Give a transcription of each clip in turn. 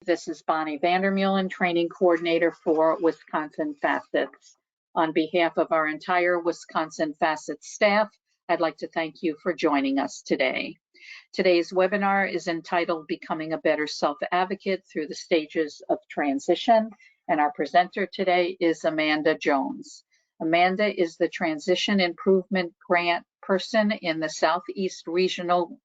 This is Bonnie Vandermeulen, Training Coordinator for Wisconsin Facets. On behalf of our entire Wisconsin Facets staff, I'd like to thank you for joining us today. Today's webinar is entitled Becoming a Better Self-Advocate Through the Stages of Transition, and our presenter today is Amanda Jones. Amanda is the Transition Improvement Grant person in the Southeast Regional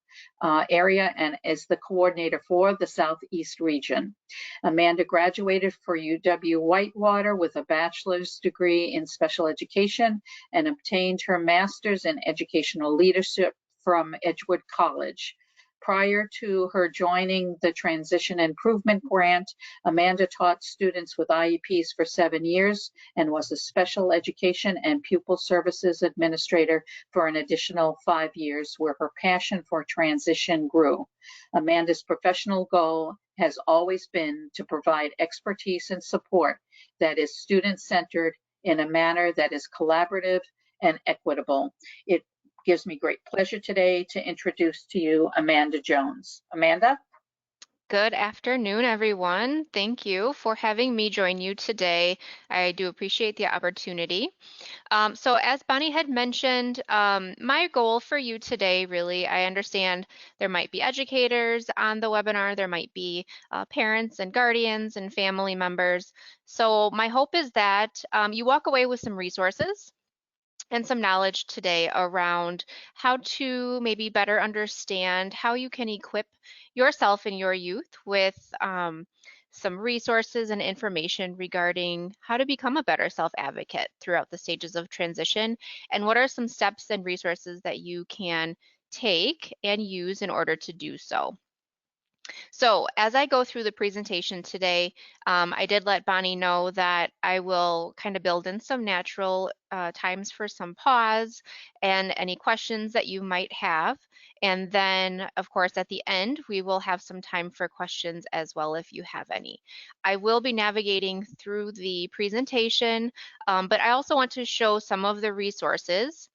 area and is the coordinator for the Southeast region. Amanda graduated for UW-Whitewater with a bachelor's degree in special education and obtained her master's in educational leadership from Edgewood College. Prior to her joining the Transition Improvement Grant, Amanda taught students with IEPs for 7 years and was a special education and pupil services administrator for an additional 5 years, where her passion for transition grew. Amanda's professional goal has always been to provide expertise and support that is student-centered in a manner that is collaborative and equitable. It gives me great pleasure today to introduce to you Amanda Jones. Amanda? Good afternoon, everyone. Thank you for having me join you today. I do appreciate the opportunity. So as Bonnie had mentioned, my goal for you today, really, I understand there might be educators on the webinar, there might be parents and guardians and family members. So my hope is that you walk away with some resources and some knowledge today around how to maybe better understand how you can equip yourself and your youth with some resources and information regarding how to become a better self-advocate throughout the stages of transition, and what are some steps and resources that you can take and use in order to do so. So as I go through the presentation today, I did let Bonnie know that I will kind of build in some natural times for some pause and any questions that you might have. And then, of course, at the end, we will have some time for questions as well if you have any. I will be navigating through the presentation, but I also want to show some of the resources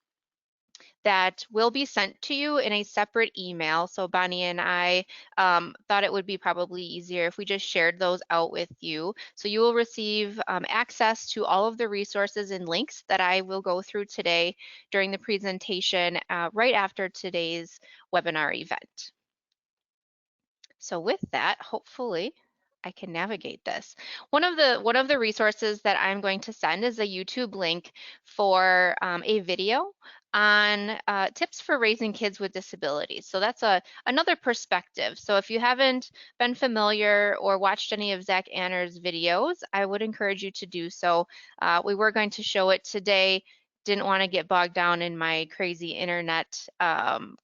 that will be sent to you in a separate email. So Bonnie and I thought it would be probably easier if we just shared those out with you. So you will receive access to all of the resources and links that I will go through today during the presentation right after today's webinar event. So with that, hopefully I can navigate this. One of the resources that I'm going to send is a YouTube link for a video on tips for raising kids with disabilities. So that's another perspective. So if you haven't been familiar or watched any of Zach Anner's videos, I would encourage you to do so. We were going to show it today. Didn't want to get bogged down in my crazy internet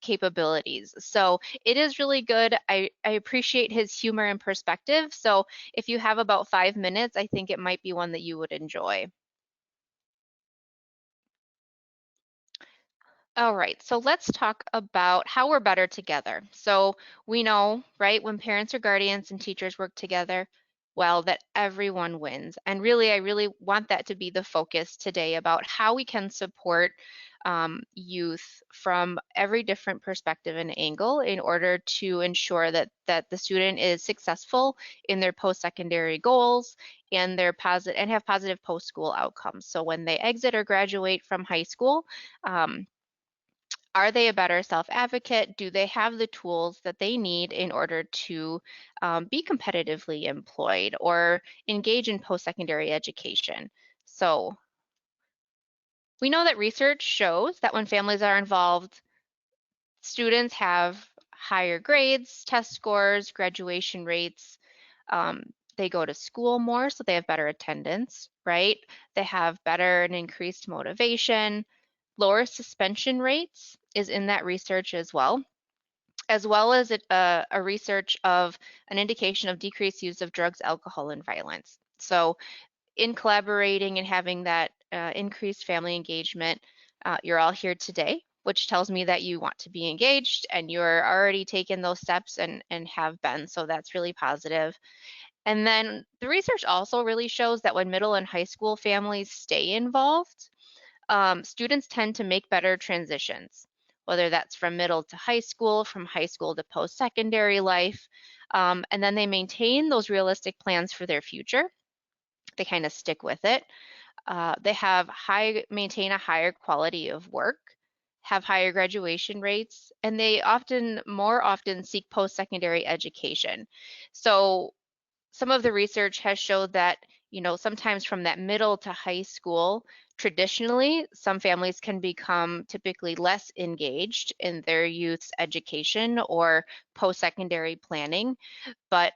capabilities. So it is really good. I appreciate his humor and perspective. So if you have about 5 minutes, I think it might be one that you would enjoy. All right, so let's talk about how we're better together. So we know, right, when parents or guardians and teachers work together, well, that everyone wins. And really, I really want that to be the focus today about how we can support youth from every different perspective and angle in order to ensure that the student is successful in their post-secondary goals and have positive post-school outcomes. So when they exit or graduate from high school, are they a better self-advocate? Do they have the tools that they need in order to be competitively employed or engage in post-secondary education? So we know that research shows that when families are involved, students have higher grades, test scores, graduation rates. They go to school more, so they have better attendance, right? They have better and increased motivation. Lower suspension rates is in that research as well as a research of an indication of decreased use of drugs, alcohol, and violence. So in collaborating and having that increased family engagement, you're all here today, which tells me that you want to be engaged and you're already taking those steps and have been. So that's really positive. And then the research also really shows that when middle and high school families stay involved, students tend to make better transitions. whether that's from middle to high school, from high school to post-secondary life. And then they maintain those realistic plans for their future. They kind of stick with it. They maintain a higher quality of work, have higher graduation rates, and they more often seek post-secondary education. So some of the research has showed that, sometimes from that middle to high school, traditionally, some families can become typically less engaged in their youth's education or post-secondary planning. But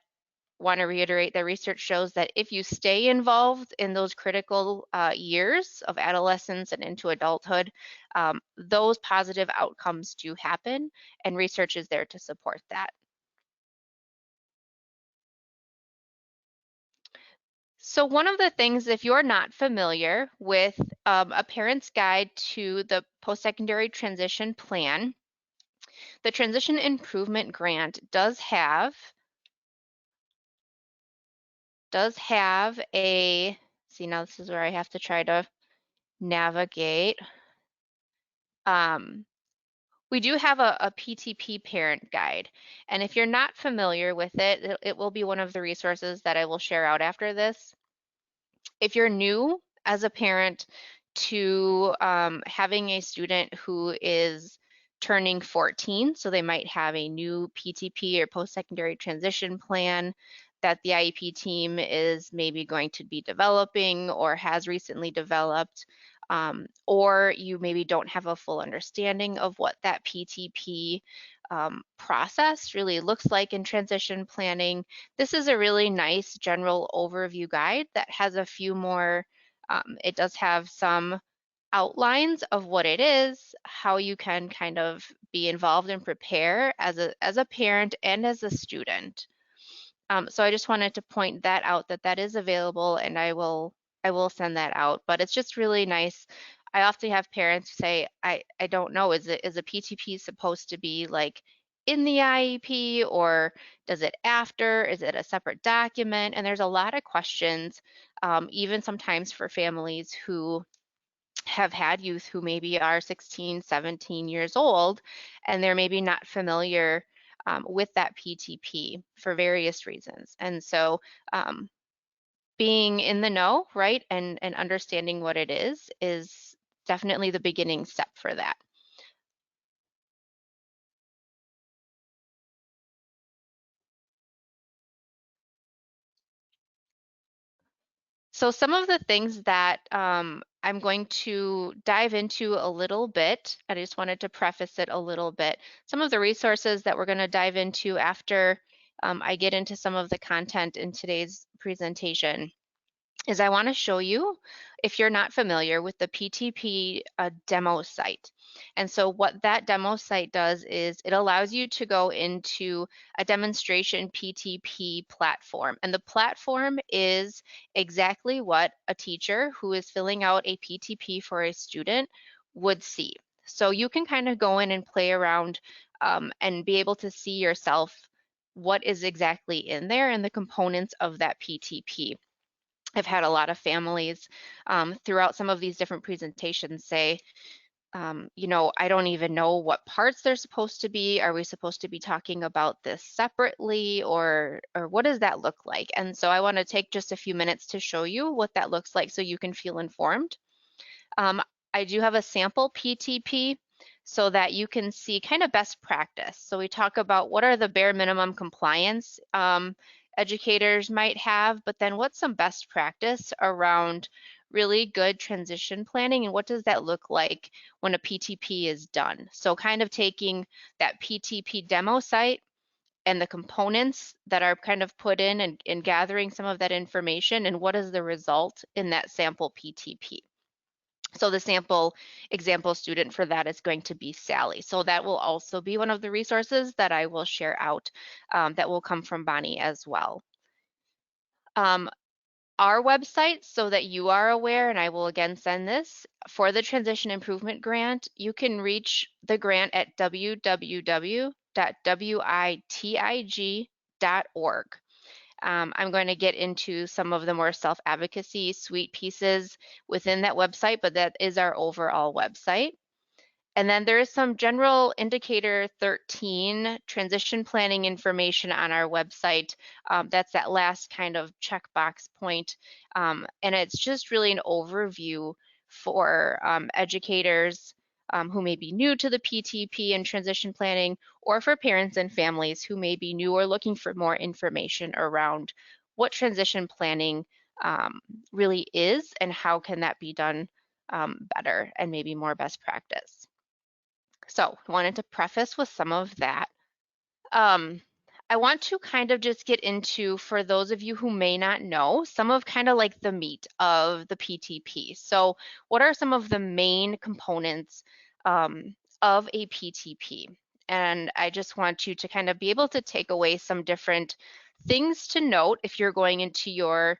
want to reiterate that research shows that if you stay involved in those critical years of adolescence and into adulthood, those positive outcomes do happen, and research is there to support that. So one of the things, if you're not familiar with a parent's guide to the post-secondary transition plan, the Transition Improvement Grant does have a, see, now this is where I have to try to navigate. We do have a PTP parent guide, and if you're not familiar with it, it will be one of the resources that I will share out after this. If you're new as a parent to having a student who is turning 14, so they might have a new PTP or post-secondary transition plan that the IEP team is maybe going to be developing or has recently developed, or you maybe don't have a full understanding of what that PTP process really looks like in transition planning, this is a really nice general overview guide that has a few more, it does have some outlines of what it is, how you can kind of be involved and prepare as a parent and as a student. So I just wanted to point that out, that is available, and I will send that out. But it's just really nice. I often have parents say, I don't know, is a PTP supposed to be like in the IEP, or does it after? Is it a separate document? And there's a lot of questions, even sometimes for families who have had youth who maybe are 16, 17 years old, and they're maybe not familiar with that PTP for various reasons. And so being in the know, right, and understanding what it is definitely the beginning step for that. So some of the things that I'm going to dive into a little bit, I just wanted to preface it a little bit. Some of the resources that we're going to dive into after I get into some of the content in today's presentation is I want to show you, if you're not familiar with the PTP demo site. And so what that demo site does is it allows you to go into a demonstration PTP platform. And the platform is exactly what a teacher who is filling out a PTP for a student would see. So you can kind of go in and play around and be able to see yourself what is exactly in there and the components of that PTP. I've had a lot of families throughout some of these different presentations say, I don't even know what parts they're supposed to be. Are we supposed to be talking about this separately, or what does that look like? And so I want to take just a few minutes to show you what that looks like so you can feel informed. I do have a sample PTP so that you can see kind of best practice. So we talk about what are the bare minimum compliance educators might have, but then what's some best practice around really good transition planning, and what does that look like when a PTP is done? So kind of taking that PTP demo site and the components that are kind of put in and gathering some of that information, and what is the result in that sample PTP. So the sample example student for that is going to be Sally. So that will also be one of the resources that I will share out that will come from Bonnie as well. Our website, so that you are aware, and I will again send this, for the Transition Improvement Grant, you can reach the grant at www.witig.org. I'm going to get into some of the more self-advocacy suite pieces within that website, but that is our overall website. And then there is some general indicator 13 transition planning information on our website. That's that last kind of checkbox point. And it's just really an overview for educators who may be new to the PTP and transition planning, or for parents and families who may be new or looking for more information around what transition planning really is and how can that be done better and maybe more best practice. So I wanted to preface with some of that. I want to kind of just get into, for those of you who may not know, some of kind of like the meat of the PTP. So what are some of the main components of a PTP? And I just want you to kind of be able to take away some different things to note if you're going into your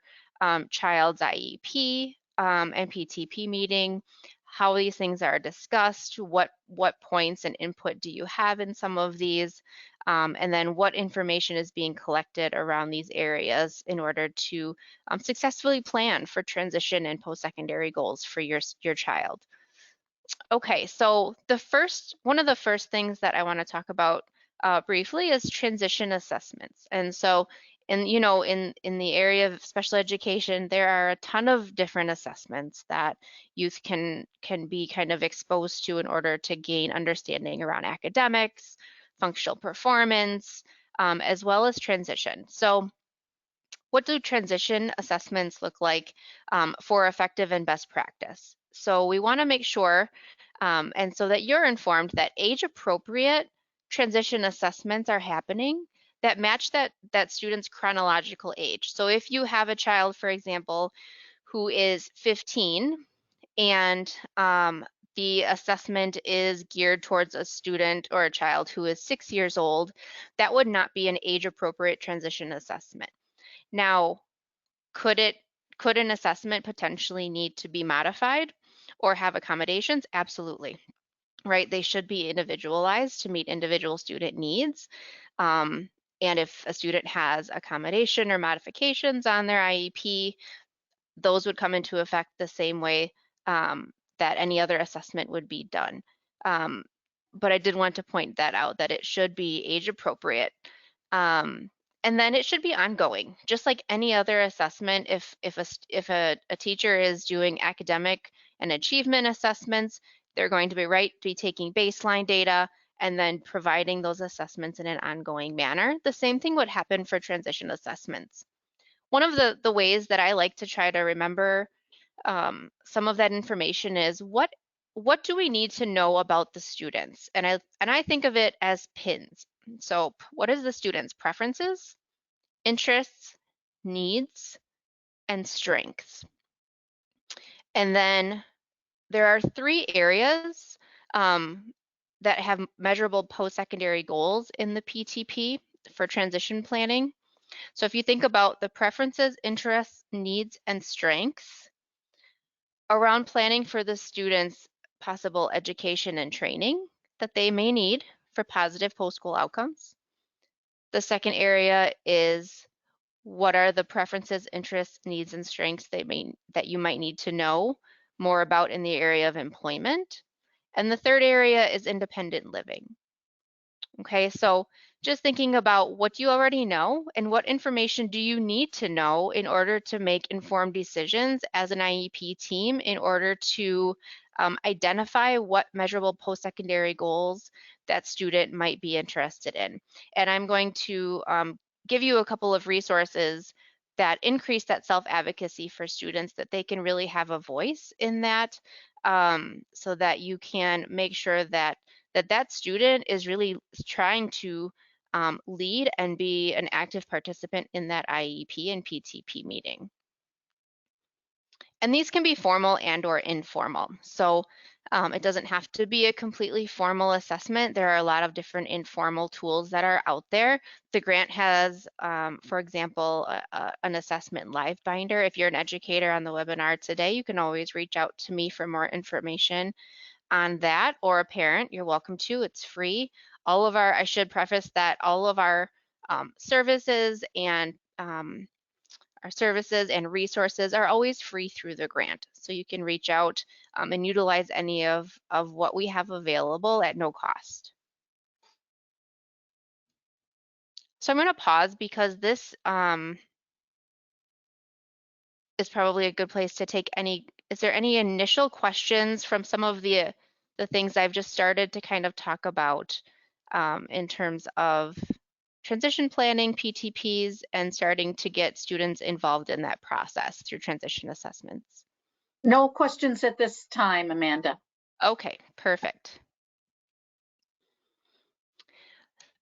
child's IEP and PTP meeting, how these things are discussed, what points and input do you have in some of these, and then what information is being collected around these areas in order to successfully plan for transition and post-secondary goals for your child. Okay, so one of the first things that I want to talk about briefly is transition assessments. And so in the area of special education, there are a ton of different assessments that youth can be kind of exposed to in order to gain understanding around academics, functional performance, as well as transition. So what do transition assessments look like for effective and best practice? So we want to make sure, and so that you're informed, that age-appropriate transition assessments are happening that match that student's chronological age. So if you have a child, for example, who is 15 and the assessment is geared towards a student or a child who is 6 years old, that would not be an age-appropriate transition assessment. Now, could an assessment potentially need to be modified or have accommodations? Absolutely, right? They should be individualized to meet individual student needs. And if a student has accommodation or modifications on their IEP, those would come into effect the same way that any other assessment would be done. But I did want to point that out, that it should be age appropriate. And then it should be ongoing, just like any other assessment. If a teacher is doing academic and achievement assessments, they're going to be taking baseline data and then providing those assessments in an ongoing manner. The same thing would happen for transition assessments. One of the ways that I like to try to remember some of that information is what do we need to know about the students? And I think of it as pins. So what is the student's preferences, interests, needs, and strengths? And then there are 3 areas that have measurable post-secondary goals in the PTP for transition planning. So if you think about the preferences, interests, needs, and strengths around planning for the students' possible education and training that they may need for positive post-school outcomes. The second area is what are the preferences, interests, needs, and strengths that you might need to know more about in the area of employment. And the third area is independent living. Okay, so just thinking about what you already know and what information do you need to know in order to make informed decisions as an IEP team in order to identify what measurable post-secondary goals that student might be interested in. And I'm going to give you a couple of resources that increase that self-advocacy for students, that they can really have a voice in that, so that you can make sure that that student is really trying to lead and be an active participant in that IEP and PTP meeting. And these can be formal and or informal. So it doesn't have to be a completely formal assessment. There are a lot of different informal tools that are out there. The grant has, for example, an assessment live binder. If you're an educator on the webinar today, you can always reach out to me for more information on that, or a parent, you're welcome to. It's free. I should preface that all of our services and our services and resources are always free through the grant. So you can reach out and utilize any of what we have available at no cost. So I'm going to pause because this is probably a good place to take any, is there any initial questions from some of the things I've just started to kind of talk about in terms of transition planning, PTPs, and starting to get students involved in that process through transition assessments? No questions at this time, Amanda. Okay, perfect.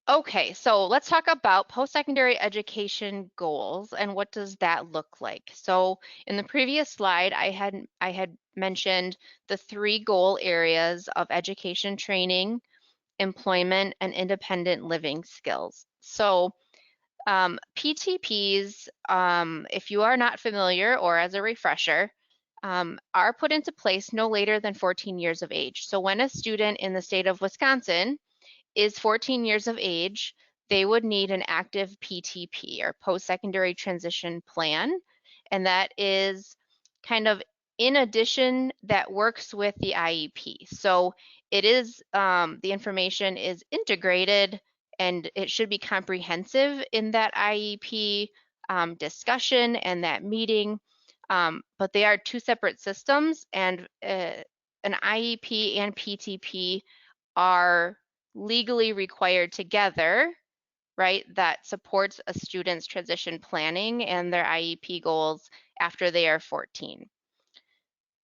Okay, so let's talk about post-secondary education goals and what does that look like. So in the previous slide, I had mentioned the 3 goal areas of education training, employment, and independent living skills. So PTPs, if you are not familiar or as a refresher, are put into place no later than 14 years of age. So when a student in the state of Wisconsin is 14 years of age, they would need an active PTP or post-secondary transition plan. And that is kind of in addition that works with the IEP. So it is, the information is integrated and it should be comprehensive in that IEP discussion and that meeting. But they are 2 separate systems, and an IEP and PTP are legally required together, right, that supports a student's transition planning and their IEP goals after they are 14.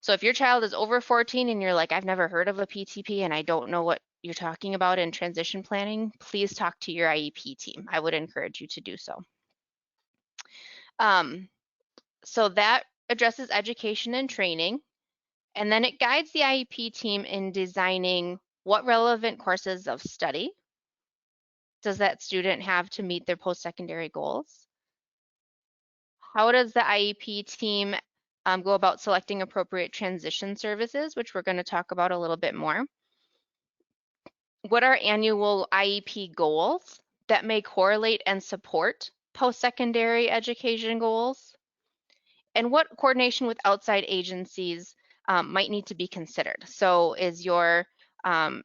So if your child is over 14 and you're like, I've never heard of a PTP and I don't know what you're talking about in transition planning, please talk to your IEP team. I would encourage you to do so. So that addresses education and training, and then it guides the IEP team in designing what relevant courses of study does that student have to meet their post-secondary goals? How does the IEP team go about selecting appropriate transition services, which we're going to talk about a little bit more? What are annual IEP goals that may correlate and support post-secondary education goals? And what coordination with outside agencies might need to be considered? So is your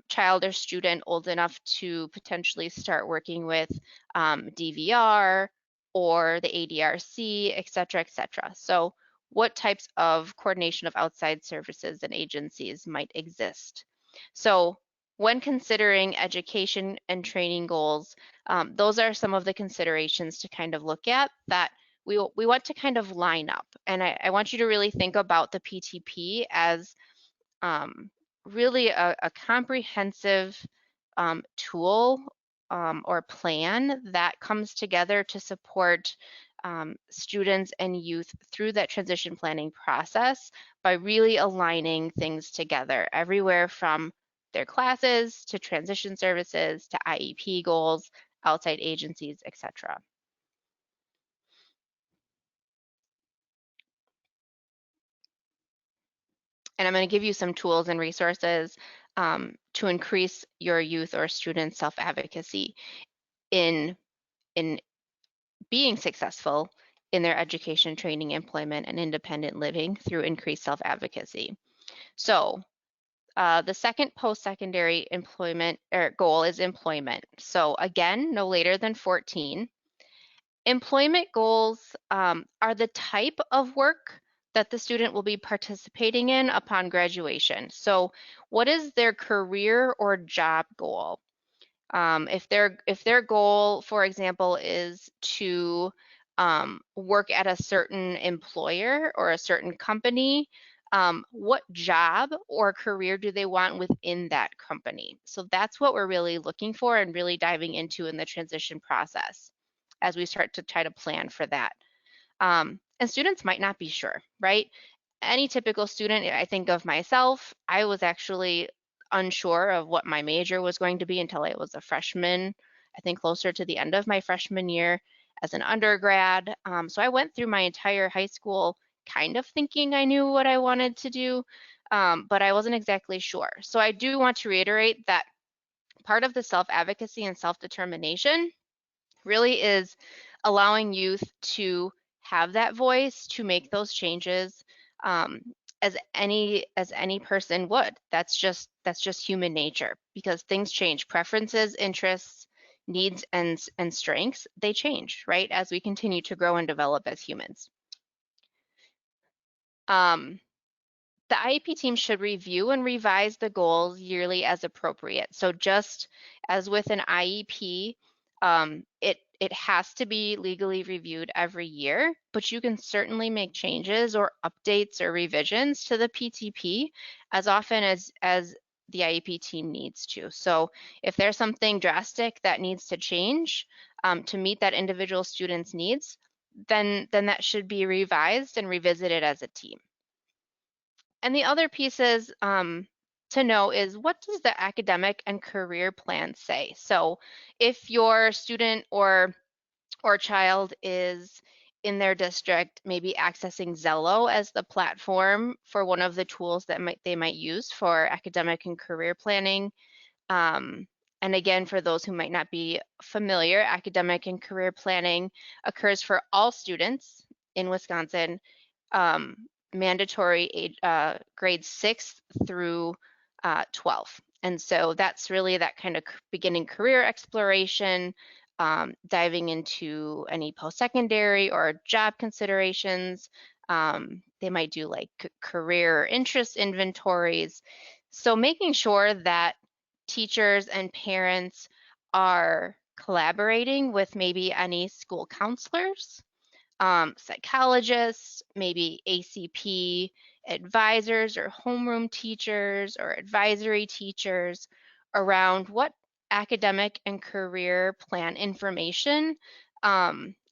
child or student old enough to potentially start working with DVR or the ADRC, et cetera, et cetera? So what types of coordination of outside services and agencies might exist? So when considering education and training goals, those are some of the considerations to kind of look at that we want to kind of line up. And I want you to really think about the PTP as really a comprehensive tool or plan that comes together to support students and youth through that transition planning process by really aligning things together everywhere from their classes to transition services to IEP goals, outside agencies, etc. And I'm going to give you some tools and resources to increase your youth or student self-advocacy in being successful in their education, training, employment, and independent living through increased self-advocacy. So the second post-secondary employment goal is employment. So again, no later than 14. Employment goals are the type of work that the student will be participating in upon graduation. So what is their career or job goal? If their goal, for example, is to work at a certain employer or a certain company, what job or career do they want within that company? So that's what we're really looking for and really diving into in the transition process as we start to try to plan for that. And students might not be sure, right? Any typical student, I think of myself, I was actually unsure of what my major was going to be until I was a freshman, I think closer to the end of my freshman year as an undergrad. So I went through my entire high school kind of thinking I knew what I wanted to do, but I wasn't exactly sure. So I do want to reiterate that part of the self-advocacy and self-determination really is allowing youth to have that voice to make those changes, as any person would. That's just human nature, because things change. Preferences, interests, needs, and strengths, they change, right, as we continue to grow and develop as humans. The IEP team should review and revise the goals yearly as appropriate. So just as with an IEP, it has to be legally reviewed every year, but you can certainly make changes or updates or revisions to the PTP as often as the IEP team needs to. So if there's something drastic that needs to change to meet that individual student's needs, then that should be revised and revisited as a team. And the other pieces to know is, what does the academic and career plan say? So if your student or child is in their district, maybe accessing Zello as the platform for one of the tools that they might use for academic and career planning. And again, for those who might not be familiar, academic and career planning occurs for all students in Wisconsin, mandatory grades 6 through 12. And so that's really that kind of beginning career exploration, diving into any post-secondary or job considerations. They might do like career interest inventories. So making sure that teachers and parents are collaborating with maybe any school counselors, psychologists, maybe ACP advisors or homeroom teachers or advisory teachers around what academic and career plan information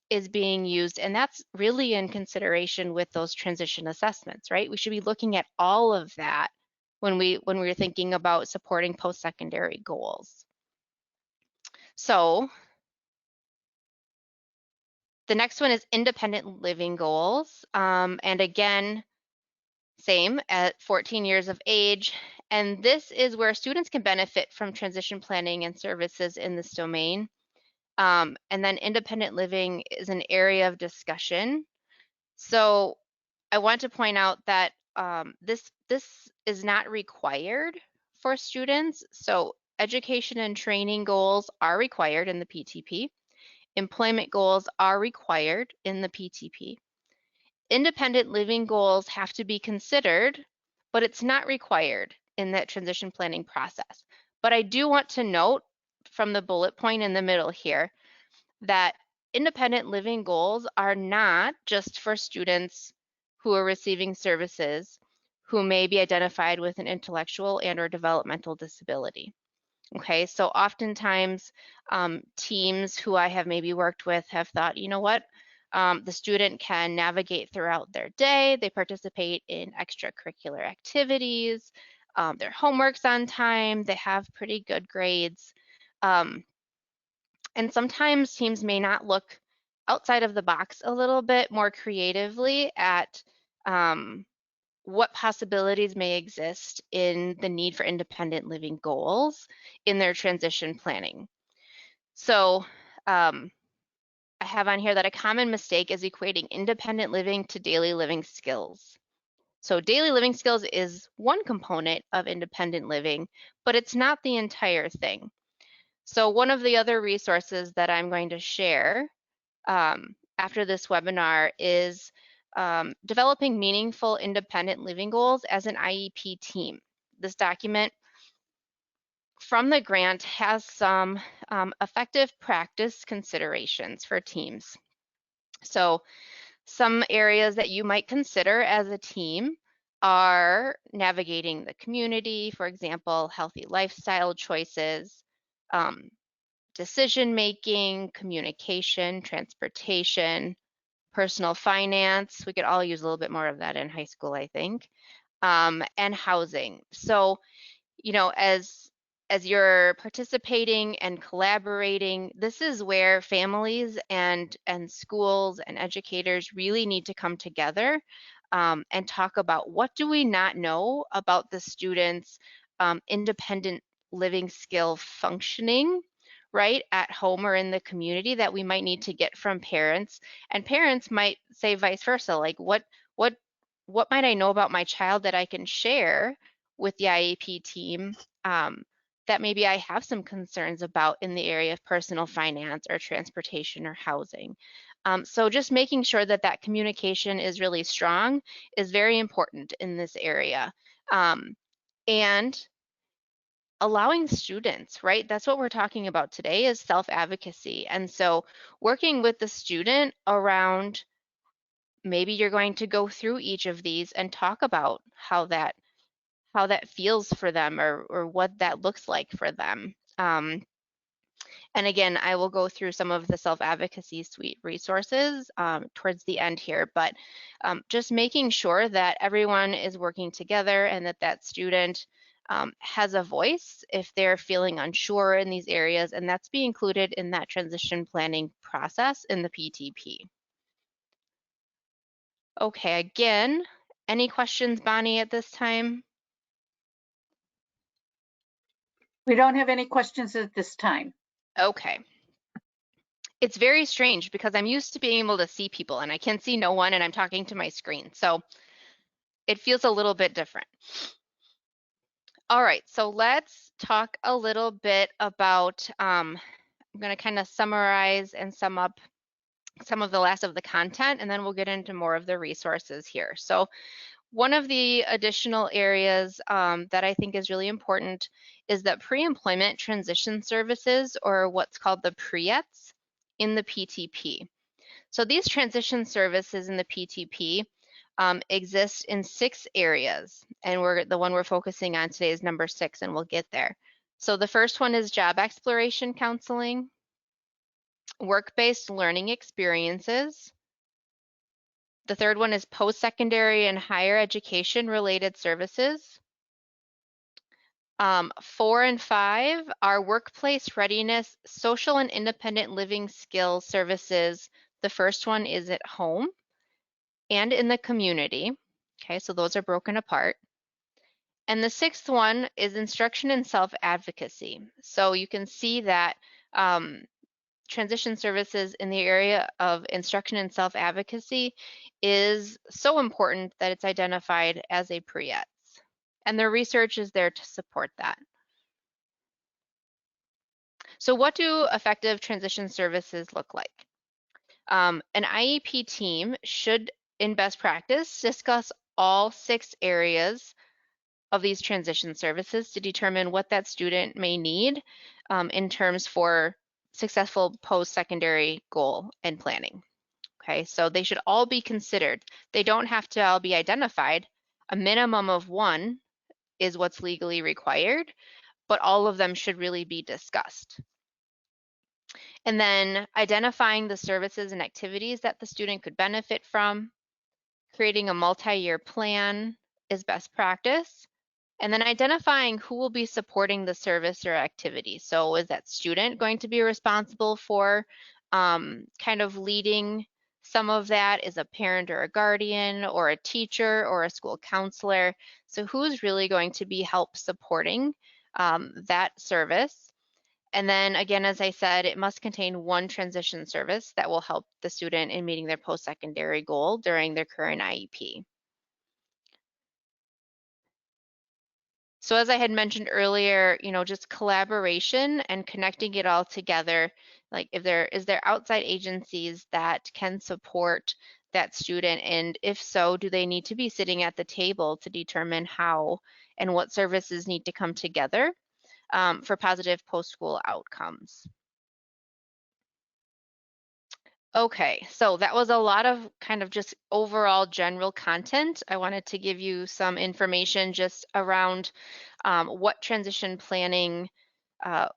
is being used. And that's really in consideration with those transition assessments, right? We should be looking at all of that when we're thinking about supporting post-secondary goals. So the next one is independent living goals. And again, same at 14 years of age. And this is where students can benefit from transition planning and services in this domain. And then independent living is an area of discussion. So I want to point out that this is not required for students. So education and training goals are required in the PTP. Employment goals are required in the PTP. Independent living goals have to be considered, but it's not required in that transition planning process. But I do want to note from the bullet point in the middle here that independent living goals are not just for students who are receiving services who may be identified with an intellectual and/or developmental disability. Okay, so oftentimes teams who I have maybe worked with have thought, you know what, the student can navigate throughout their day, they participate in extracurricular activities, their homework's on time, they have pretty good grades. And sometimes teams may not look outside of the box a little bit more creatively at what possibilities may exist in the need for independent living goals in their transition planning. So I have on here that a common mistake is equating independent living to daily living skills. So daily living skills is one component of independent living, but it's not the entire thing. So one of the other resources that I'm going to share after this webinar is developing meaningful independent living goals as an IEP team. This document from the grant has some effective practice considerations for teams. So some areas that you might consider as a team are navigating the community, for example, healthy lifestyle choices, decision-making, communication, transportation, personal finance. We could all use a little bit more of that in high school, I think, and housing. So, you know, as you're participating and collaborating, this is where families and schools and educators really need to come together and talk about, what do we not know about the students' independent living skill functioning right, at home or in the community that we might need to get from parents, and parents might say vice versa, like what might I know about my child that I can share with the IEP team, that maybe I have some concerns about in the area of personal finance or transportation or housing. So just making sure that that communication is really strong is very important in this area. And allowing students, right? That's what we're talking about today, is self-advocacy. And so working with the student around, maybe you're going to go through each of these and talk about how that feels for them, or what that looks like for them. And again, I will go through some of the Self-Advocacy Suite resources towards the end here, but just making sure that everyone is working together and that that student has a voice if they're feeling unsure in these areas, and that's be included in that transition planning process in the PTP. Okay, again, any questions, Bonnie, at this time? We don't have any questions at this time. Okay. It's very strange because I'm used to being able to see people and I can see no one and I'm talking to my screen. So it feels a little bit different. All right, so let's talk a little bit about, I'm going to kind of summarize and sum up some of the last of the content, and then we'll get into more of the resources here. So one of the additional areas that I think is really important is that pre-employment transition services, or what's called the PREETs, in the PTP. So these transition services in the PTP exist in 6 areas, and the one we're focusing on today is number 6, and we'll get there. So the first one is job exploration counseling, work-based learning experiences. The third one is post-secondary and higher education related services. 4 and 5 are workplace readiness, social and independent living skills services. The first one is at home and in the community. Okay, so those are broken apart. And the 6th one is instruction and self-advocacy. So you can see that transition services in the area of instruction and self-advocacy is so important that it's identified as a PREETs. And the research is there to support that. So what do effective transition services look like? An IEP team should, in best practice, discuss all 6 areas of these transition services to determine what that student may need in terms for successful post-secondary goal and planning. Okay, so they should all be considered. They don't have to all be identified. A minimum of 1 is what's legally required, but all of them should really be discussed. And then identifying the services and activities that the student could benefit from, creating a multi-year plan is best practice, and then identifying who will be supporting the service or activity. So is that student going to be responsible for kind of leading some of that? Is a parent or a guardian or a teacher or a school counselor? So who's really going to be help supporting that service? And then again, as I said, it must contain 1 transition service that will help the student in meeting their post-secondary goal during their current IEP. So as I had mentioned earlier, just collaboration and connecting it all together, like is there outside agencies that can support that student? And if so, do they need to be sitting at the table to determine how and what services need to come together for positive post-school outcomes? Okay, so that was a lot of kind of just overall general content. I wanted to give you some information just around what transition planning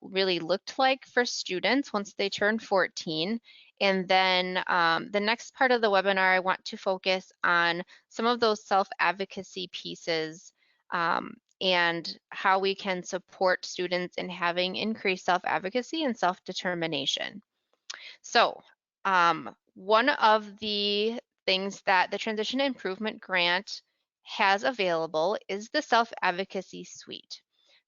really looked like for students once they turned 14. And then the next part of the webinar, I want to focus on some of those self-advocacy pieces and how we can support students in having increased self-advocacy and self-determination. So one of the things that the Transition Improvement Grant has available is the Self-Advocacy Suite.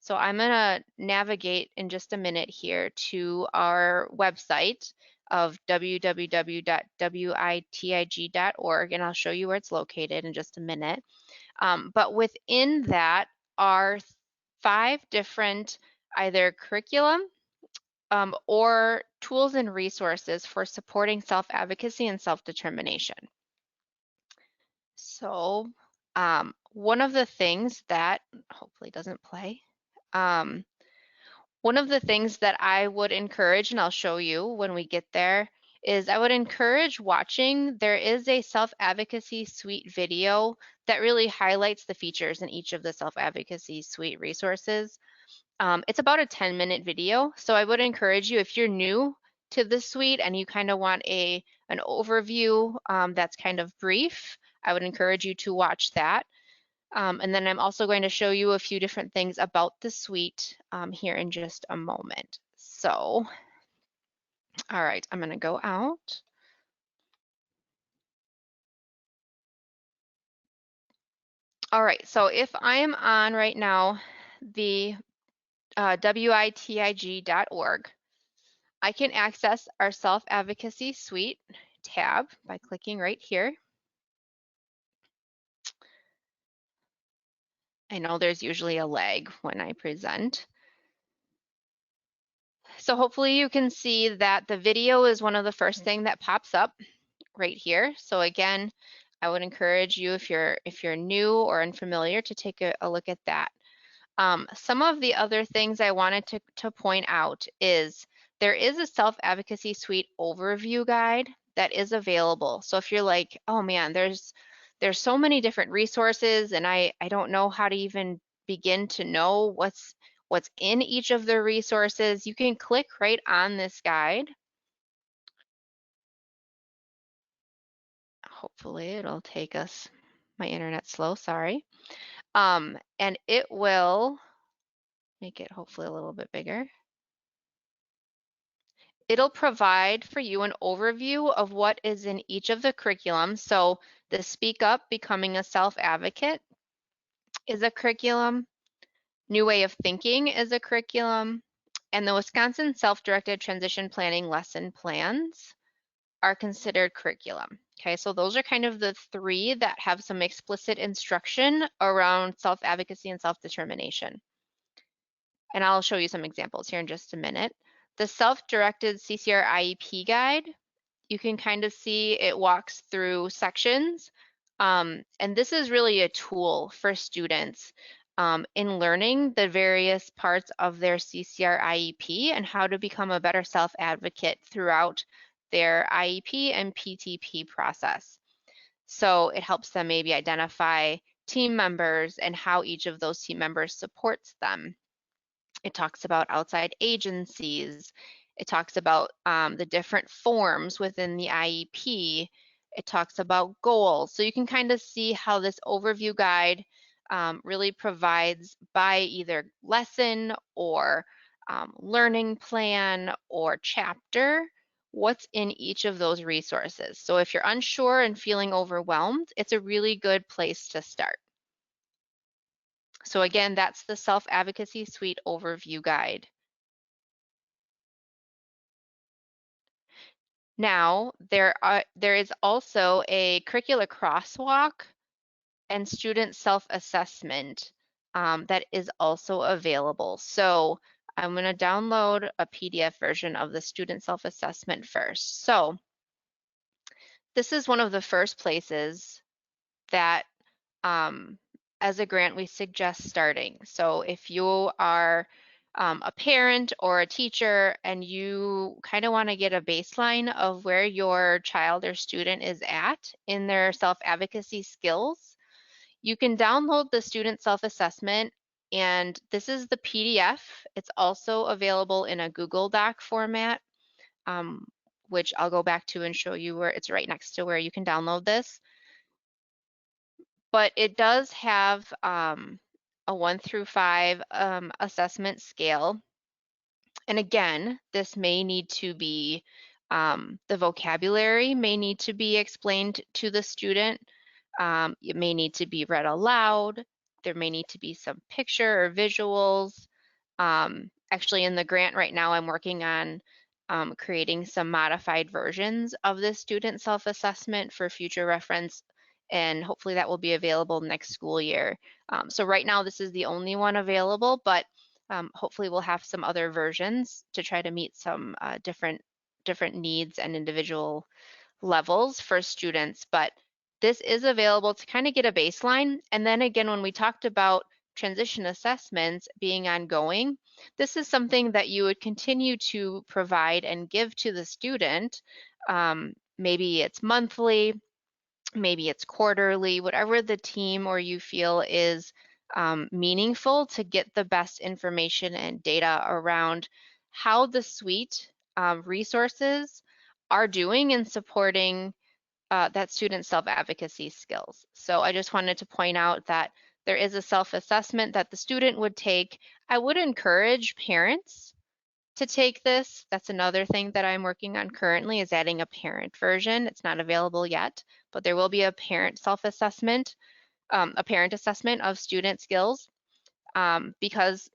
So I'm going to navigate in just a minute here to our website of www.witig.org, and I'll show you where it's located in just a minute. But within that are 5 different either curriculum or tools and resources for supporting self-advocacy and self-determination. So one of the things that hopefully doesn't play, one of the things that I would encourage, and I'll show you when we get there, is I would encourage watching. There is a self-advocacy suite video that really highlights the features in each of the self-advocacy suite resources. It's about a 10-minute video, so I would encourage you, if you're new to the suite and you kind of want an overview that's kind of brief, I would encourage you to watch that. And then I'm also going to show you a few different things about the suite here in just a moment. So, all right, I'm going to go out. All right, so if I am on right now the witig.org, I can access our Self-Advocacy Suite tab by clicking right here. I know there's usually a lag when I present. So hopefully you can see that the video is one of the first thing that pops up right here. So again, I would encourage you, if you're new or unfamiliar, to take a look at that. Some of the other things I wanted to point out is there is a Self-Advocacy Suite overview guide that is available. So if you're like, oh man, there's so many different resources and I don't know how to even begin to know what's in each of the resources, you can click right on this guide. Hopefully it'll take us, my internet's slow, sorry. And it will make it hopefully a little bit bigger. It'll provide for you an overview of what is in each of the curriculums. So the Speak Up, Becoming a Self-Advocate is a curriculum. New Way of Thinking is a curriculum. And the Wisconsin Self-Directed Transition Planning lesson plans are considered curriculum. Okay, so those are kind of the 3 that have some explicit instruction around self-advocacy and self-determination. And I'll show you some examples here in just a minute. The Self-Directed CCR IEP guide, you can kind of see it walks through sections. And this is really a tool for students in learning the various parts of their CCR IEP and how to become a better self-advocate throughout their IEP and PTP process. So it helps them maybe identify team members and how each of those team members supports them. It talks about outside agencies. It talks about the different forms within the IEP. It talks about goals. So you can kind of see how this overview guide really provides by either lesson or learning plan or chapter what's in each of those resources. So if you're unsure and feeling overwhelmed, it's a really good place to start. So again, that's the Self-Advocacy Suite Overview Guide. Now, there is also a curricular crosswalk and student self-assessment that is also available. So I'm going to download a PDF version of the student self-assessment first. So this is one of the first places that as a grant we suggest starting. So if you are a parent or a teacher and you kind of want to get a baseline of where your child or student is at in their self-advocacy skills, you can download the student self-assessment, and this is the PDF. It's also available in a Google Doc format, which I'll go back to and show you where it's right next to where you can download this. But it does have a 1 through 5 assessment scale. And again, this may need to be, the vocabulary may need to be explained to the student. It may need to be read aloud. There may need to be some picture or visuals. Actually, in the grant right now, I'm working on creating some modified versions of this student self-assessment for future reference, and hopefully that will be available next school year. So right now, this is the only one available, but hopefully we'll have some other versions to try to meet some different needs and individual levels for students. But this is available to kind of get a baseline. And then again, when we talked about transition assessments being ongoing, this is something that you would continue to provide and give to the student. Maybe it's monthly, maybe it's quarterly, whatever the team or you feel is meaningful to get the best information and data around how the suite resources are doing in supporting that student self-advocacy skills. So I just wanted to point out that there is a self-assessment that the student would take. I would encourage parents to take this. That's another thing that I'm working on currently, is adding a parent version. It's not available yet, but there will be a parent self-assessment, a parent assessment of student skills, because,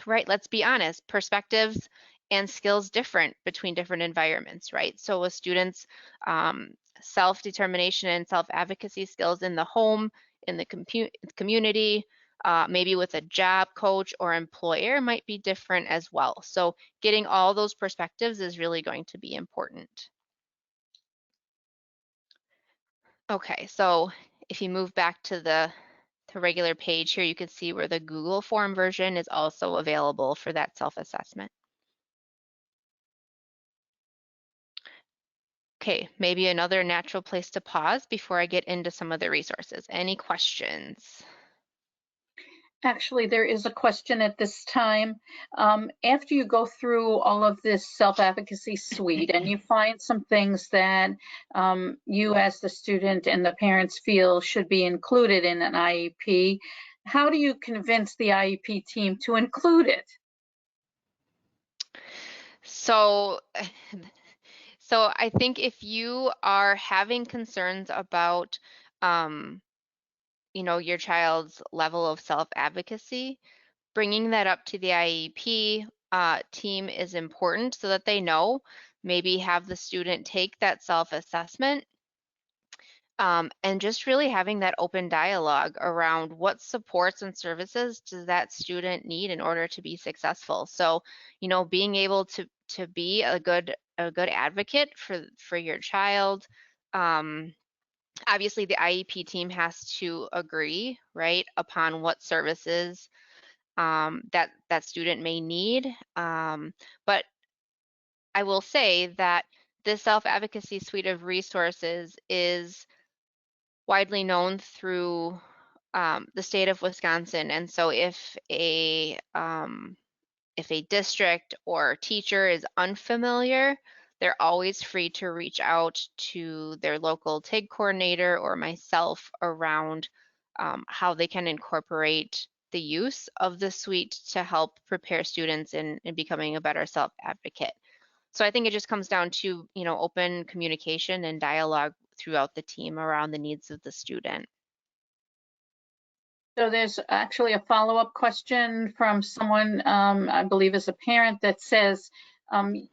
right, let's be honest, perspectives and skills different between different environments, right? So with students, self-determination and self-advocacy skills in the home, in the community, maybe with a job coach or employer might be different as well. So getting all those perspectives is really going to be important. Okay, so if you move back to the regular page here, you can see where the Google form version is also available for that self-assessment. Okay, maybe another natural place to pause before I get into some of the resources. Any questions? Actually, there is a question at this time. After you go through all of this self-advocacy suite and you find some things that you as the student and the parents feel should be included in an IEP, how do you convince the IEP team to include it? So, so I think if you are having concerns about, your child's level of self-advocacy, bringing that up to the IEP team is important so that they know. Maybe have the student take that self-assessment, and just really having that open dialogue around what supports and services does that student need in order to be successful. So, being able to be a good advocate for your child. Obviously, the IEP team has to agree, right, upon what services that student may need. But I will say that this self-advocacy suite of resources is widely known through the state of Wisconsin. And so if a district or teacher is unfamiliar, they're always free to reach out to their local TIG coordinator or myself around how they can incorporate the use of the suite to help prepare students in becoming a better self-advocate. So I think it just comes down to, open communication and dialogue throughout the team around the needs of the student. So there's actually a follow-up question from someone, I believe is a parent, that says,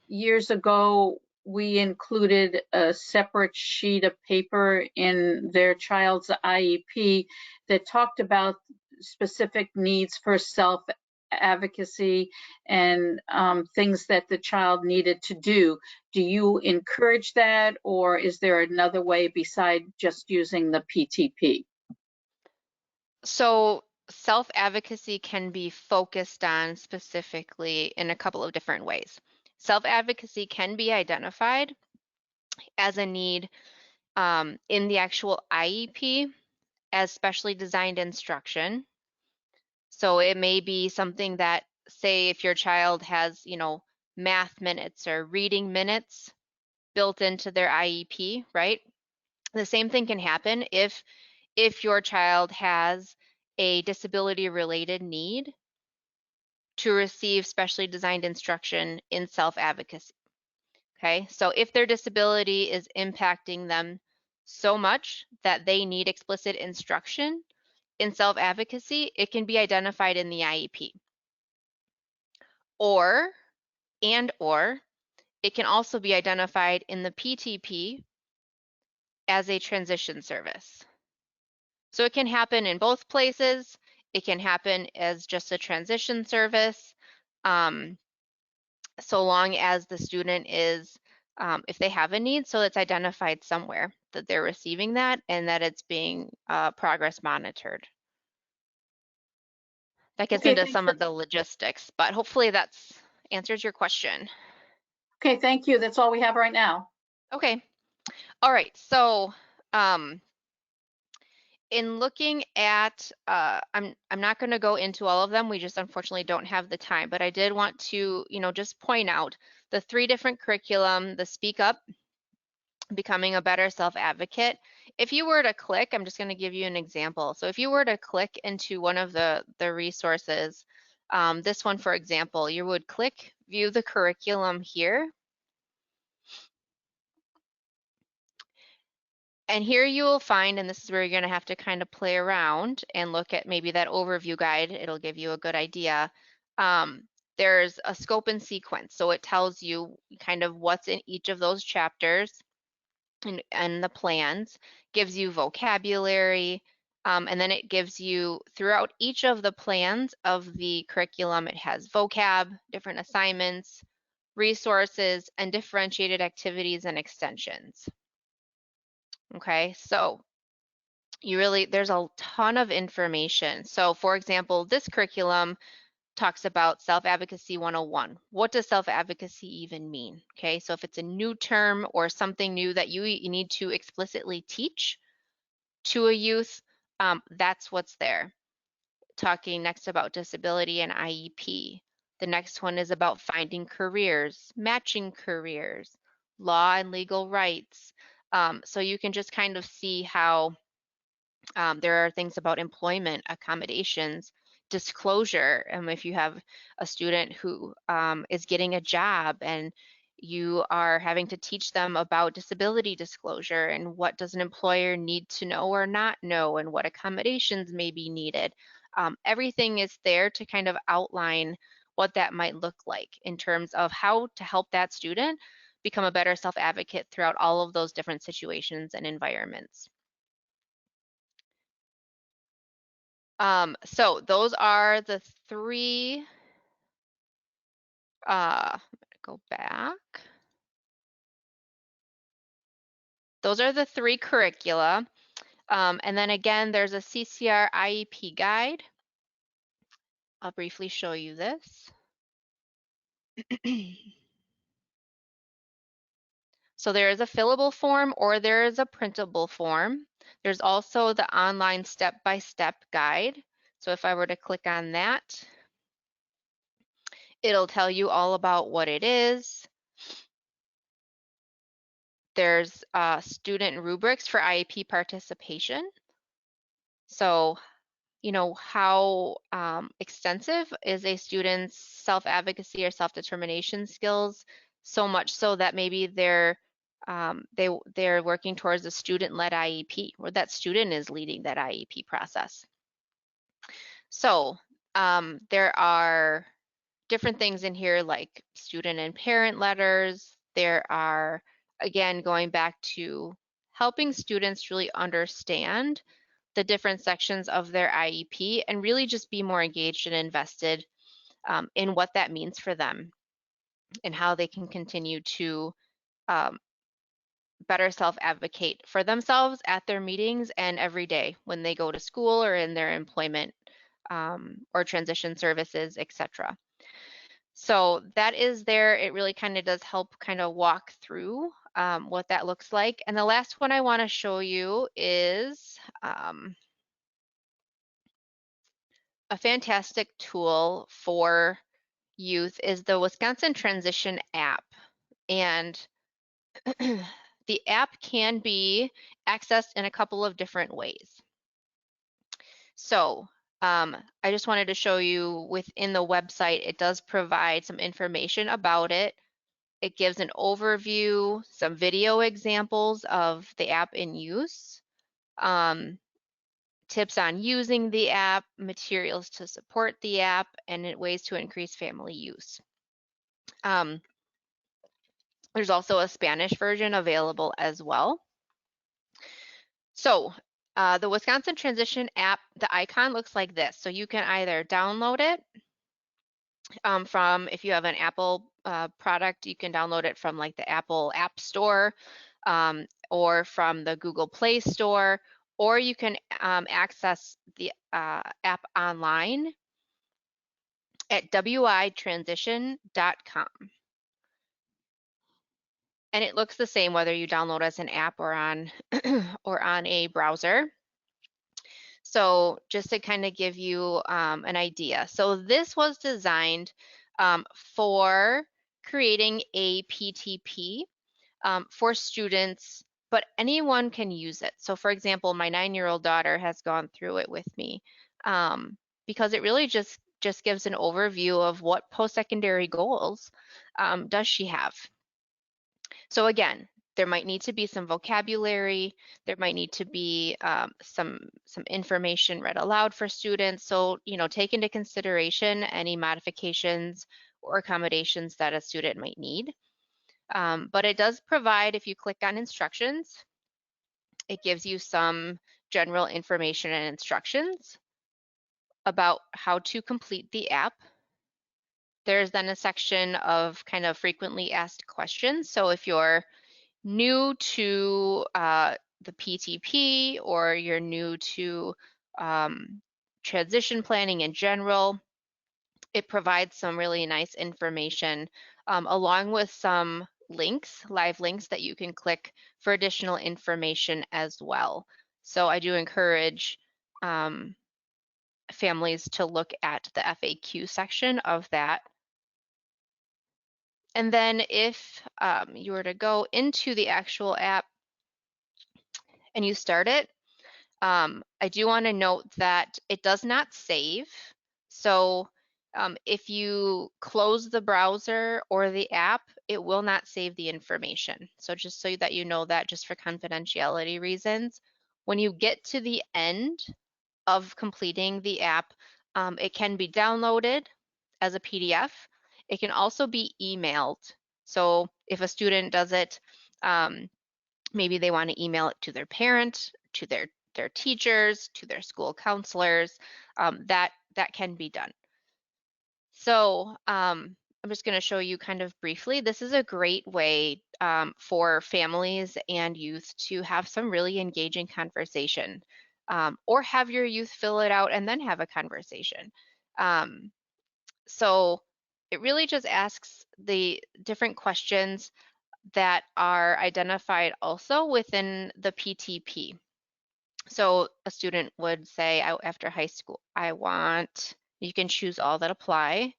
years ago, we included a separate sheet of paper in their child's IEP that talked about specific needs for self-advocacy and things that the child needed to do. Do you encourage that, or is there another way beside just using the PTP? So self-advocacy can be focused on specifically in a couple of different ways. Self-advocacy can be identified as a need in the actual IEP as specially designed instruction. So it may be something that, say, if your child has, math minutes or reading minutes built into their IEP, right? The same thing can happen if your child has a disability related need to receive specially designed instruction in self-advocacy. Okay, so if their disability is impacting them so much that they need explicit instruction in self-advocacy, it can be identified in the IEP. or it can also be identified in the PTP as a transition service. So it can happen in both places. It can happen as just a transition service, so long as the student is, if they have a need, so it's identified somewhere that they're receiving that and that it's being progress monitored. That gets Okay, into some of the logistics, but hopefully that's answers your question. okay, thank you. That's all we have right now. Okay. All right. So in looking at, I'm not going to go into all of them. We just unfortunately don't have the time, but I did want to, just point out the 3 different curriculum, the Speak Up, Becoming a Better Self-Advocate. If you were to click, I'm just going to give you an example. So if you were to click into one of the resources, this one, for example, you would click View the Curriculum here. And here you will find, and this is where you're going to have to kind of play around and look at maybe that overview guide. It'll give you a good idea. There's a scope and sequence. So it tells you kind of what's in each of those chapters and the plans, gives you vocabulary, and then it gives you throughout each of the plans of the curriculum, it has vocab, different assignments, resources, and differentiated activities and extensions. Okay, so there's a ton of information. So for example, this curriculum talks about Self-Advocacy 101. What does self-advocacy even mean? Okay, so if it's a new term or something new that you need to explicitly teach to a youth, that's what's there. Talking next about disability and IEP. The next one is about finding careers, matching careers, law and legal rights. So you can just kind of see how there are things about employment, accommodations, disclosure. If you have a student who is getting a job and you are having to teach them about disability disclosure and what does an employer need to know or not know and what accommodations may be needed. Everything is there to kind of outline what that might look like in terms of how to help that student become a better self-advocate throughout all of those different situations and environments. So those are the 3, I'm gonna go back. Those are the 3 curricula. And then again, there's a CCR IEP guide. I'll briefly show you this. So there is a fillable form or there is a printable form. There's also the online step-by-step guide. So if I were to click on that, it'll tell you all about what it is. There's student rubrics for IEP participation. So, how extensive is a student's self-advocacy or self-determination skills, so much so that maybe they're working towards a student-led IEP, or that student is leading that IEP process. So there are different things in here like student and parent letters. There are, again, going back to helping students really understand the different sections of their IEP and really just be more engaged and invested in what that means for them and how they can continue to better self-advocate for themselves at their meetings and every day when they go to school or in their employment or transition services, etc. So that is there. It really kind of does help kind of walk through what that looks like. And the last one I want to show you is a fantastic tool for youth is the Wisconsin Transition app. And the app can be accessed in a couple of different ways. So I just wanted to show you within the website, it does provide some information about it. It gives an overview, some video examples of the app in use, tips on using the app, materials to support the app, and ways to increase family use. There's also a Spanish version available as well. So the Wisconsin Transition app, the icon looks like this. So you can either download it from, if you have an Apple product, you can download it from like the Apple App Store or from the Google Play Store, or you can access the app online at witransition.com. And it looks the same whether you download as an app or on or on a browser. So just to kind of give you an idea. So this was designed for creating a PTP for students, but anyone can use it. So for example, my 9-year-old daughter has gone through it with me because it really just gives an overview of what post-secondary goals does she have. So again, there might need to be some vocabulary, there might need to be some information read aloud for students. So, you know, take into consideration any modifications or accommodations that a student might need. But it does provide, if you click on instructions, it gives you some general information and instructions about how to complete the app. There's then a section of kind of frequently asked questions. So if you're new to the PTP or you're new to transition planning in general, it provides some really nice information along with some links, live links that you can click for additional information as well. So I do encourage families to look at the FAQ section of that. And then if you were to go into the actual app and you start it, I do want to note that it does not save. So if you close the browser or the app, it will not save the information. So just so that you know that, just for confidentiality reasons, when you get to the end of completing the app, it can be downloaded as a PDF. It can also be emailed. So if a student does it, maybe they want to email it to their parent, to their teachers, to their school counselors, that can be done. So I'm just going to show you kind of briefly. This is a great way for families and youth to have some really engaging conversation, or have your youth fill it out and then have a conversation. So it really just asks the different questions that are identified also within the PTP. So a student would say, after high school, you can choose all that apply,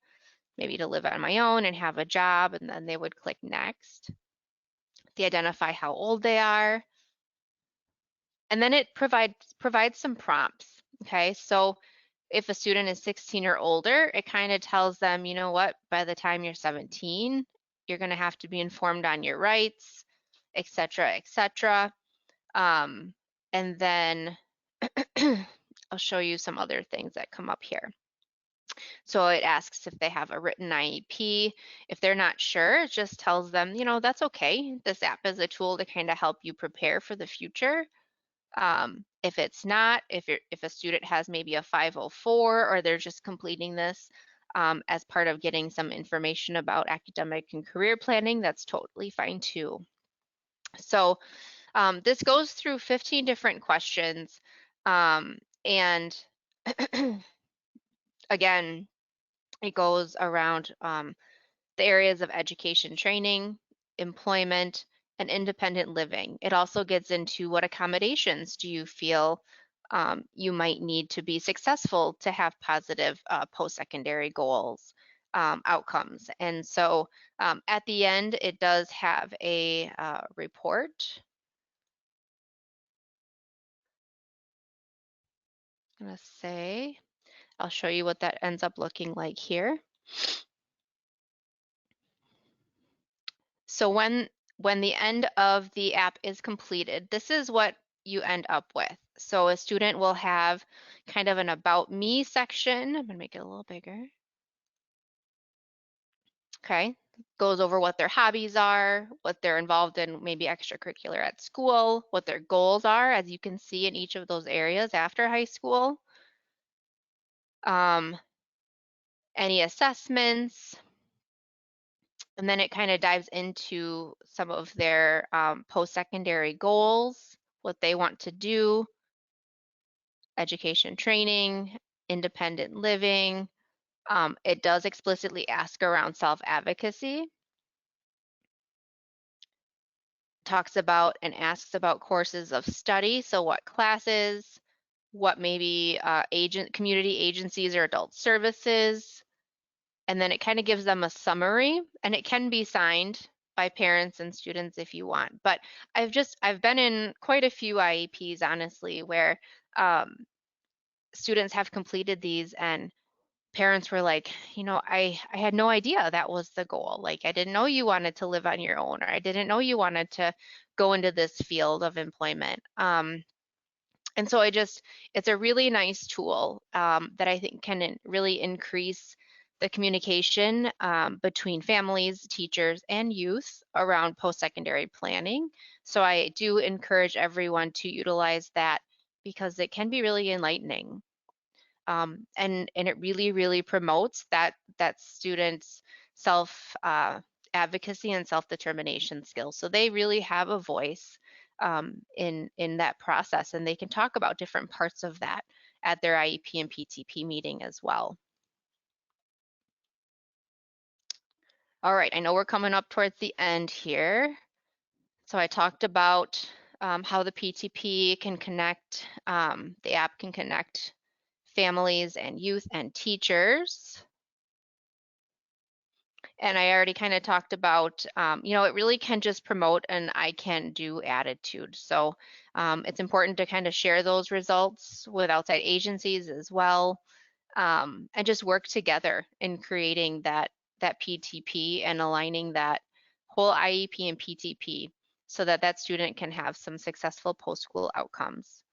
maybe to live on my own and have a job, and then they would click next. They identify how old they are, and then it provides some prompts, okay? So if a student is 16 or older, it kind of tells them, you know what, by the time you're 17, you're gonna have to be informed on your rights, et cetera, et cetera. And then I'll show you some other things that come up here. So it asks if they have a written IEP. If they're not sure, it just tells them, you know, that's okay. This app is a tool to kind of help you prepare for the future. If it's not, if a student has maybe a 504 or they're just completing this as part of getting some information about academic and career planning, that's totally fine too. So this goes through 15 different questions. And again, it goes around the areas of education training, employment, and independent living. It also gets into what accommodations do you feel you might need to be successful to have positive post-secondary goals, outcomes. And so at the end, it does have a report. I'm gonna say, I'll show you what that ends up looking like here. So when the end of the app is completed, this is what you end up with. So a student will have kind of an about me section. I'm gonna make it a little bigger. Okay, goes over what their hobbies are, what they're involved in, maybe extracurricular at school, what their goals are, as you can see in each of those areas after high school. Any assessments, and then it kind of dives into some of their post-secondary goals, what they want to do, education training, independent living. It does explicitly ask around self-advocacy, talks about and asks about courses of study, so what classes, what maybe community agencies or adult services, and then it kind of gives them a summary, and it can be signed by parents and students if you want. But I've been in quite a few IEPs, honestly, where students have completed these and parents were like, I had no idea that was the goal. Like, I didn't know you wanted to live on your own, or I didn't know you wanted to go into this field of employment. And so it's a really nice tool that I think can really increase the communication between families, teachers, and youth around post-secondary planning. So I do encourage everyone to utilize that because it can be really enlightening. And it really promotes that student's self advocacy and self-determination skills. So they really have a voice in that process, and they can talk about different parts of that at their IEP and PTP meeting as well. All right, I know we're coming up towards the end here. So I talked about how the PTP can connect, the app can connect families and youth and teachers. And I already kind of talked about, it really can just promote an I can do attitude. So it's important to kind of share those results with outside agencies as well, and just work together in creating that PTP and aligning that whole IEP and PTP so that that student can have some successful post-school outcomes.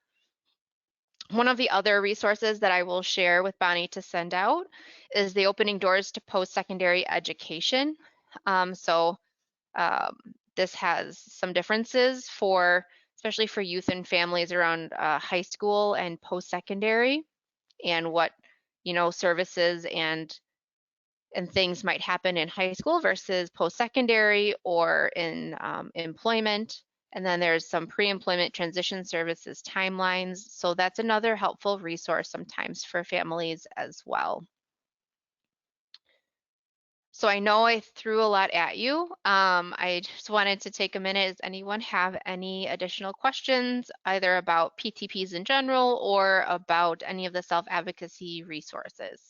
One of the other resources that I will share with Bonnie to send out is the Opening Doors to Post-Secondary Education. So this has some differences especially for youth and families around high school and post-secondary, and what, services and things might happen in high school versus post-secondary or in employment. And then there's some pre-employment transition services timelines. So that's another helpful resource sometimes for families as well. So I know I threw a lot at you. I just wanted to take a minute. Does anyone have any additional questions, either about PTPs in general or about any of the self-advocacy resources?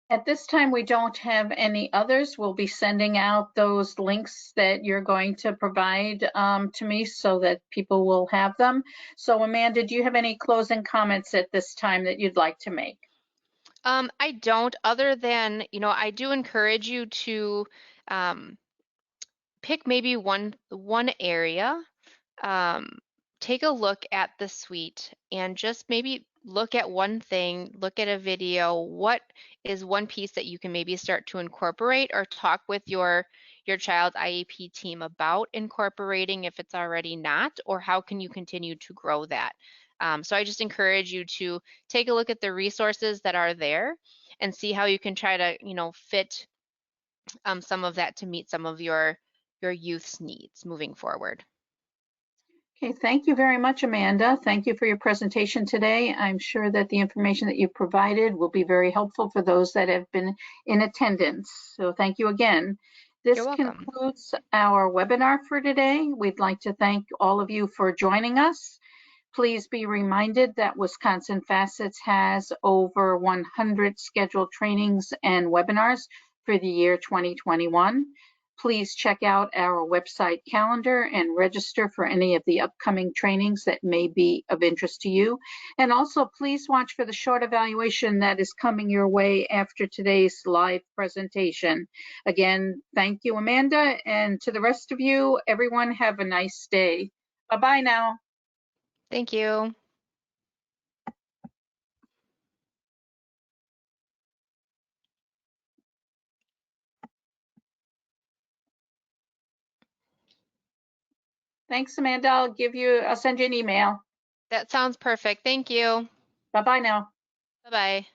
At this time, we don't have any others. We'll be sending out those links that you're going to provide to me so that people will have them. So Amanda, do you have any closing comments at this time that you'd like to make? I don't, other than, I do encourage you to pick maybe one area, um, take a look at the suite and just maybe look at one thing, look at a video. What is one piece that you can maybe start to incorporate, or talk with your child's IEP team about incorporating if it's already not, or how can you continue to grow that? So I just encourage you to take a look at the resources that are there and see how you can try to, fit some of that to meet some of your youth's needs moving forward. Okay, thank you very much, Amanda. Thank you for your presentation today. I'm sure that the information that you provided will be very helpful for those that have been in attendance. So thank you again. You're This welcome. concludes our webinar for today. We'd like to thank all of you for joining us. Please be reminded that Wisconsin Facets has over 100 scheduled trainings and webinars for the year 2021. Please check out our website calendar and register for any of the upcoming trainings that may be of interest to you. And also, please watch for the short evaluation that is coming your way after today's live presentation. Again, thank you, Amanda, and to the rest of you, everyone have a nice day. Bye-bye now. Thank you. Thanks, Amanda. I'll send you an email. That sounds perfect. Thank you. Bye-bye now. Bye-bye.